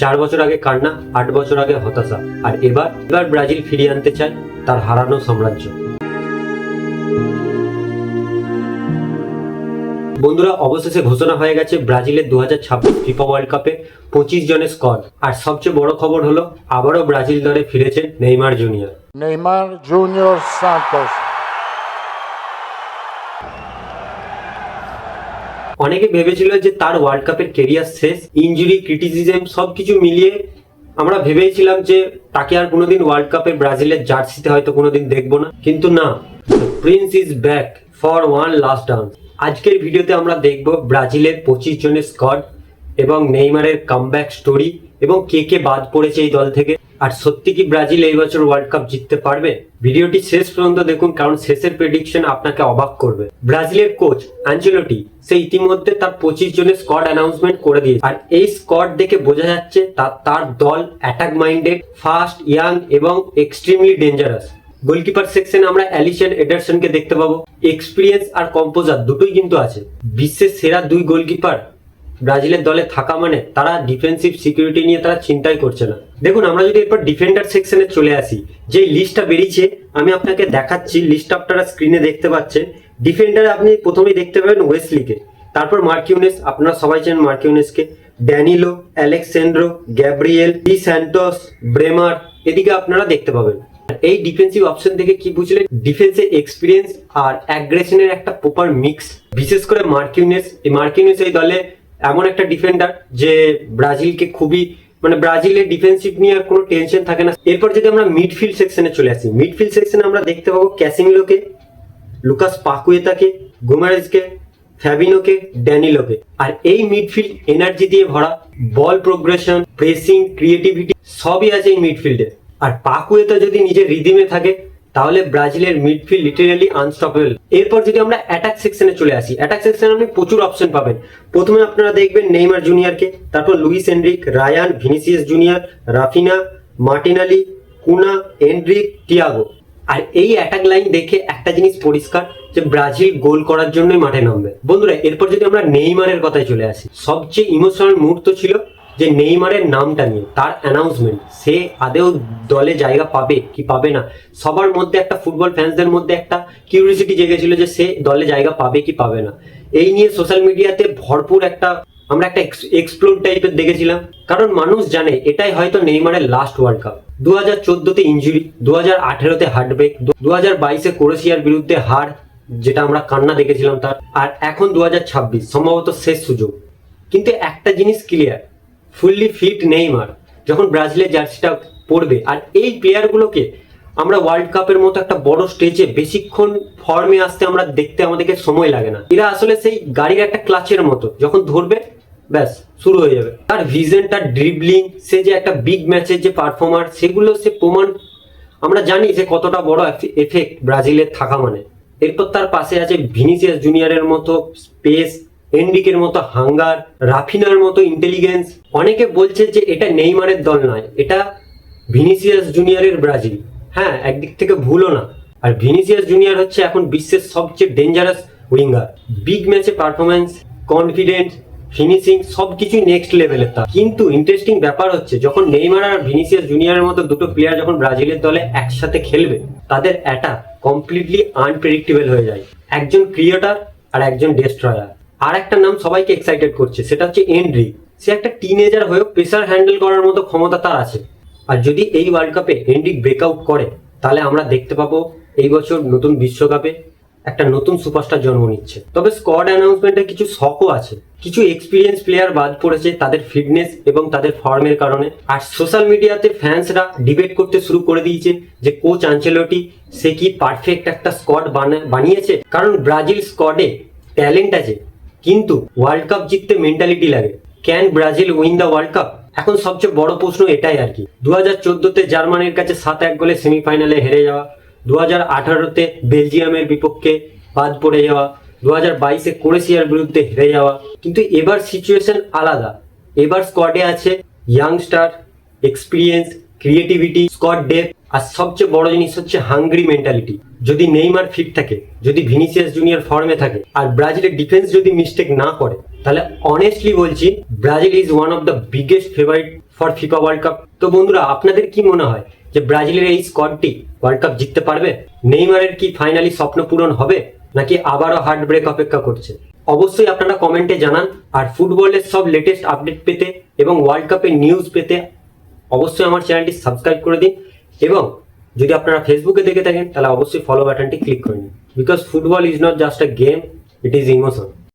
4 বছর আগে কান্না, 8 বছর আগে হতাশা, আর এবার ব্রাজিল ফিরিয়ে আনতে চায় তার হারানো সাম্রাজ্য। বন্ধুরা, অবশেষে ঘোষণা হয়ে গেছে ব্রাজিলের 2026 ফিফা ওয়ার্ল্ড কাপে 25 জনের স্কোয়াড। আর সবচেয়ে বড় খবর হলো আবারও ব্রাজিল দলে ফিরেছেন Neymar junior. Neymar Junior Santos. অনেকে ভেবেছিল যে তার ওয়ার্ল্ড কাপের কেরিয়ার শেষ। ইনজুরি, ক্রিটিসিজম সবকিছু মিলিয়ে আমরা ভেবেছিলাম যে তাকে আর কোনোদিন ওয়ার্ল্ড কাপে ব্রাজিলের জার্সিতে হয়তো কোনোদিন দেখবো না, কিন্তু না, Prince is back for one last dance. আজকের ভিডিওতে আমরা দেখব ব্রাজিলের 25 জনের স্কোয়াড এবং নেইমারের কামব্যাক স্টোরি এবং কে কে বাদ পড়েছে এই দল থেকে। আর সত্যি কি ব্রাজিল এই বছর ওয়ার্ল্ড কাপ জিততে পারবে? ভিডিওটি শেষ পর্যন্ত দেখুন, কারণ শেষের প্রেডিকশন আপনাকে অবাক করবে। ব্রাজিলের কোচ আনচেলোটি সে ইতিমধ্যে তার 25 জনের স্কোয়াড অ্যানাউন্সমেন্ট করে দিয়েছে। আর এই স্কোয়াড দেখে বোঝা যাচ্ছে তার দল অ্যাটাক মাইন্ডেড, ফাস্ট, ইয়াং এবং এক্সট্রিমলি ডেঞ্জারাস। গোলকিপার সেকশনে আমরা অ্যালিসন এডারসনকে দেখতে পাবো। এক্সপিরিয়েন্স আর কম্পোজার দুটোই কিন্তু আছে। বিশ্বের সেরা 2 গোলকিপার ব্রাজিলের দলে থাকা মানে তারা ডিফেন্সিভ সিকিউরিটি নিয়ে তারা চিন্তাই করছে না। দেখুন, আমরা যদি এরপর ডিফেন্ডার সেকশনে চলে আসি, যে লিস্টটা বেরিয়েছে আমি আপনাকে দেখাচ্ছি। লিস্টটা আপনারা স্ক্রিনে দেখতে পাচ্ছেন। ডিফেন্ডারে আপনি প্রথমেই দেখতে পাবেন ওয়েসলিকে, তারপর মার্কিউনেস, আপনারা সবাই চেনেন মার্কিউনেসকে, Danilo, Alexandro, Gabriel, de Santos, Bremer, এদিকে আপনারা দেখতে পাবেন। এই ডিফেন্সিভ অপশন থেকে কি বুঝলেন? ডিফেন্সে এক্সপিরিয়েন্স আর অ্যাগ্রেশনের একটা প্রপার মিক্স। বিশেষ করে মার্কিউনেস এই দলে এমন একটা ডিফেন্ডার যে ব্রাজিলকে খুবই, মানে ব্রাজিলের ডিফেন্সিভ নিয়ে আর কোনো টেনশন থাকে না। এরপর যদি আমরা মিডফিল্ড সেকশনে চলে আসি, মিডফিল্ড সেকশনে আমরা দেখতে পাবো ক্যাসিমিলোকে, লুকাস পাকুয়েতাকে, গোমেরেজকে, ফ্যাবিনোকে, ড্যানিলোকে। আর এই মিডফিল্ড এনার্জি দিয়ে ভরা, বল প্রোগ্রেশন, প্রেসিং, ক্রিয়েটিভিটি সবই আছে এই মিডফিল্ডে। আর পাকুয়েতা যদি নিজের রিদিমে থাকে তাহলে ব্রাজিলের মিডফিল্ড লিটারালি আনস্টপেবল। এরপর যদি আমরা অ্যাটাক সেকশনে চলে আসি, অ্যাটাক সেকশনে আপনি প্রচুর অপশন পাবেন। প্রথমে আপনারা দেখবেন নেইমার জুনিয়রকে, তারপর Luis Enrique, Ryan, Vinicius Junior, Raphinha, Martinelli, Cunha, Enrique, Thiago. আর এই অ্যাটাক লাইন দেখে একটা জিনিস পরিষ্কার যে ব্রাজিল গোল করার জন্যই মাঠে নামবে। বন্ধুরা, এরপর যদি আমরা নেইমারের কথায় চলে আসি, সবচেয়ে ইমোশনাল মুহূর্ত ছিল যে নেইমারের নামটা নিয়ে তার অ্যানাউন্সমেন্ট। সে আদেও দলে জায়গা পাবে কি পাবে না, সবার মধ্যে একটা, ফুটবল ফ্যান্সদের মধ্যে একটা কিউরিওসিটি জেগেছিল যে সে দলে জায়গা পাবে কি পাবে না। এই নিয়ে সোশ্যাল মিডিয়াতে ভরপুর আমরা একটা এক্সপ্লোর টাইপের দেখেছিলাম, কারণ মানুষ জানে এটাই হয়তো নেইমারের লাস্ট ওয়ার্ল্ড কাপ। 2014তে ইনজুরি, 2018তে হার্টব্রেক, 2022-এ ক্রোয়েশিয়ার বিরুদ্ধে হার, যেটা আমরা কান্না দেখেছিলাম তার, আর এখন 2026 সম্ভবত শেষ সুযোগ। কিন্তু একটা জিনিস ক্লিয়ার, ফুললি ফিট নেইমার যখন ব্রাজিলের জার্সিটা পরবে, আর এই প্লেয়ারগুলোকে আমরা ওয়ার্ল্ড কাপের মতো একটা বড় স্টেজে বেশিক্ষণ ফর্মে আসতে আমরা দেখতে আমাদেরকে সময় লাগে না। এরা আসলে সেই গাড়ির একটা ক্লাচের মতো, যখন ধরবে ব্যাস শুরু হয়ে যাবে। তার ভিজন, তার ড্রিবলিং, সে যে একটা বিগ ম্যাচের যে পারফর্মার, সেগুলো সে প্রমাণ। আমরা জানি যে কতটা বড় এফেক্ট ব্রাজিলের থাকা মানে। এরপর তার পাশে আছে ভিনিসিয়াস জুনিয়রের মতো স্পেস, এনরিকের মতো হাঙ্গার, রাফিনার মতো ইন্টেলিজেন্স। অনেকে বলছে যে এটা নেইমারের দল নয়, এটা ভিনিসিয়াস জুনিয়রের ব্রাজিল। হ্যাঁ, একদিক থেকে ভুলও না। আর ভিনিসিয়াস জুনিয়র হচ্ছে এখন বিশ্বের সবচেয়ে ডেঞ্জারাস উইঙ্গার। বিগ ম্যাচে পারফরমেন্স, কনফিডেন্স, ফিনিশিং সবকিছুই নেক্সট লেভেলের তার। কিন্তু ইন্টারেস্টিং ব্যাপার হচ্ছে, যখন নেইমার আর ভিনিসিয়াস জুনিয়রের মতো দুটো প্লেয়ার যখন ব্রাজিলের দলে একসাথে খেলবে, তাদের অ্যাটাক কমপ্লিটলি আনপ্রেডিক্টেবল হয়ে যায়। একজন ক্রিয়েটার আর একজন ডেস্ট্রয়ার। আর একটা নাম সবাইকে এক্সাইটেড করছে, সেটা হচ্ছে এনরিক। সে একটা টিনেজার হয়েও প্রেসার হ্যান্ডেল করার মতো ক্ষমতা তার আছে। আর যদি এই ওয়ার্ল্ড কাপে এনরিক ব্রেকআউট করে, তাহলে আমরা দেখতে পাবো এই বছর নতুন বিশ্বকাপে একটা নতুন সুপারস্টার জন্ম নিচ্ছে। তবে স্কোয়াড অ্যানাউন্সমেন্টে কিছু শকও আছে। কিছু এক্সপিরিয়েন্স প্লেয়ার বাদ পড়েছে তাদের ফিটনেস এবং তাদের ফর্মের কারণে। আর সোশ্যাল মিডিয়াতে ফ্যান্সরা ডিবেট করতে শুরু করে দিয়েছে যে কোচ আনচেলোটি সে কি পারফেক্ট একটা স্কোয়াড বানিয়েছে। কারণ ব্রাজিল স্কোয়াডে ট্যালেন্ট আছে, কিন্তু ওয়ার্ল্ড কাপ জিততে মেন্টালিটি লাগে। Can Brazil win the world cup? এখন সবচেয়ে বড় প্রশ্ন এটাই আর কি। 2014-তে জার্মানির কাছে 7-1 গোলে সেমিফাইনালে হেরে যাওয়া, 2018-তে বেলজিয়ামের বিপক্ষে বাদ পড়ে যাওয়া, 2022-এ ক্রোয়েশিয়ার বিরুদ্ধে হেরে যাওয়া। কিন্তু এবার সিচুয়েশন আলাদা। এবার স্কোয়াডে আছে youngster, experience, creativity, squad depth, আর সবচেয়ে বড় জিনিস হচ্ছে হাঙ্গ্রি মেন্টালিটি। যদি নেইমার ফিট থাকে, যদি ভিনিসিয়াস জুনিয়র ফর্মে থাকে, আর ব্রাজিলের ডিফেন্স যদি মিস্টেক না করে, তাহলে অনেস্টলি বলছি Brazil is one of the biggest favourite for FIFA world cup. তো বন্ধুরা, আপনাদের কি মনে হয় যে ব্রাজিলের এই স্কোয়াডটি ওয়ার্ল্ড কাপ জিততে পারবে? নেইমারের কি ফাইনালি স্বপ্ন পূরণ হবে, নাকি আবারও হার্ট ব্রেক অপেক্ষা করছে? অবশ্যই আপনারা কমেন্টে জানান। আর ফুটবলের সব লেটেস্ট আপডেট পেতে এবং ওয়ার্ল্ড কাপের নিউজ পেতে অবশ্যই আমার চ্যানেলটি সাবস্ক্রাইব করে দিন। এবং যদি আপনারা ফেসবুকে দেখে থাকেন তাহলে অবশ্যই ফলো বাটনটি ক্লিক করে নিন, because football is not just a game, it is emotion.